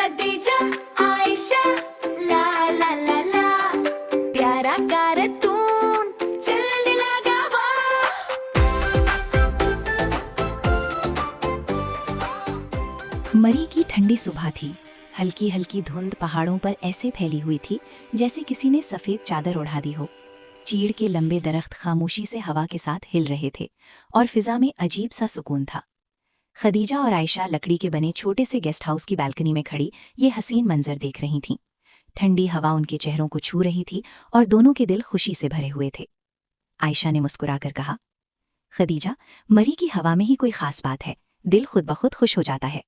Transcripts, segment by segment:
खदीजा आयशा ला ला ला ला प्यारा कारटून चलने लगा वाह। मरी की ठंडी सुबह थी। हल्की हल्की धुंध पहाड़ों पर ऐसे फैली हुई थी जैसे किसी ने सफेद चादर ओढ़ा दी हो। चीड़ के लंबे दरख्त खामोशी से हवा के साथ हिल रहे थे और फिजा में अजीब सा सुकून था। खदीजा और आयशा लकड़ी के बने छोटे से गेस्ट हाउस की बालकनी में खड़ी ये हसीन मंजर देख रही थीं। ठंडी हवा उनके चेहरों को छू रही थी और दोनों के दिल खुशी से भरे हुए थे। आयशा ने मुस्कुराकर कहा, खदीजा, मरी की हवा में ही कोई खास बात है, दिल खुद ब खुद खुश हो जाता है।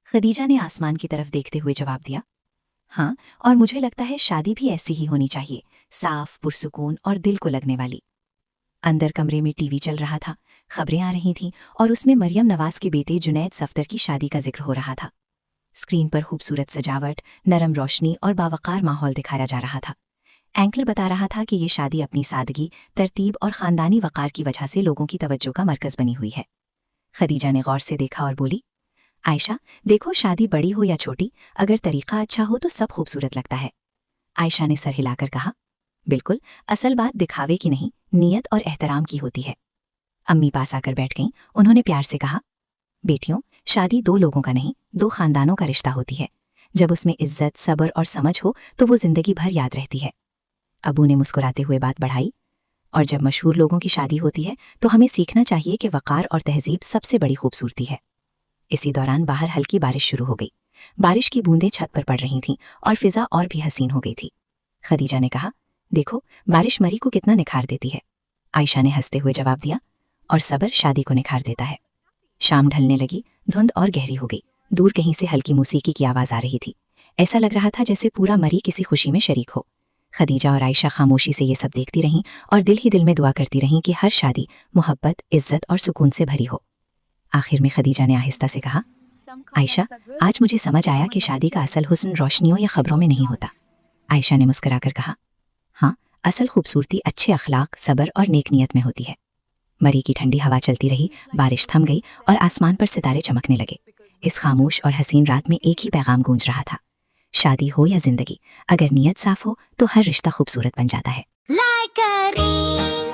खदीजा ने आसमान की तरफ देखते हुए जवाब दिया, हाँ, और मुझे लगता है शादी भी ऐसी ही होनी चाहिए, साफ, पुरसुकून और दिल को लगने वाली। अंदर कमरे में टीवी चल रहा था, खबरें आ रही थीं और उसमें मरियम नवाज के बेटे जुनैद सफ्दर की शादी का जिक्र हो रहा था। स्क्रीन पर खूबसूरत सजावट, नरम रोशनी और बावकार माहौल दिखाया जा रहा था। एंकर बता रहा था कि ये शादी अपनी सादगी, तरतीब और खानदानी वक़ार की वजह से लोगों की तवज्जो का मरकज़ बनी हुई है। खदीजा ने गौर से देखा और बोली, आयशा, देखो, शादी बड़ी हो या छोटी, अगर तरीका अच्छा हो तो सब खूबसूरत लगता है। आयशा ने सर हिलाकर कहा, बिल्कुल, असल बात दिखावे की नहीं, नियत और एहतराम की होती है। अम्मी पास आकर बैठ गईं। उन्होंने प्यार से कहा, बेटियों, शादी दो लोगों का नहीं, दो खानदानों का रिश्ता होती है। जब उसमें इज्जत, सब्र और समझ हो तो वो जिंदगी भर याद रहती है। अबू ने मुस्कुराते हुए बात बढ़ाई, और जब मशहूर लोगों की शादी होती है तो हमें सीखना चाहिए कि वक़ार और तहजीब सबसे बड़ी खूबसूरती है। इसी दौरान बाहर हल्की बारिश शुरू हो गई। बारिश की बूंदें छत पर पड़ रही थीं और फिजा और भी हसीन हो गई थी। खदीजा ने कहा, देखो, बारिश मरी को कितना निखार देती है। आयशा ने हंसते हुए जवाब दिया, और सब्र शादी को निखार देता है। शाम ढलने लगी, धुंध और गहरी हो गई। दूर कहीं से हल्की मौसीकी की आवाज़ आ रही थी। ऐसा लग रहा था जैसे पूरा मरी किसी खुशी में शरीक हो। खदीजा और आयशा खामोशी से ये सब देखती रहीं और दिल ही दिल में दुआ करती रहीं कि हर शादी मोहब्बत, इज्जत और सुकून से भरी हो। आखिर में खदीजा ने आहिस्ता से कहा, आयशा, आज मुझे समझ आया कि शादी का असल हुस्न रोशनियों या खबरों में नहीं होता। आयशा ने मुस्कुराकर कहा, हाँ, असल खूबसूरती अच्छे अखलाक, सब्र और नेक नियत में होती है। मरी की ठंडी हवा चलती रही, बारिश थम गई और आसमान पर सितारे चमकने लगे। इस खामोश और हसीन रात में एक ही पैगाम गूंज रहा था, शादी हो या जिंदगी, अगर नियत साफ हो तो हर रिश्ता खूबसूरत बन जाता है। लाइक करें।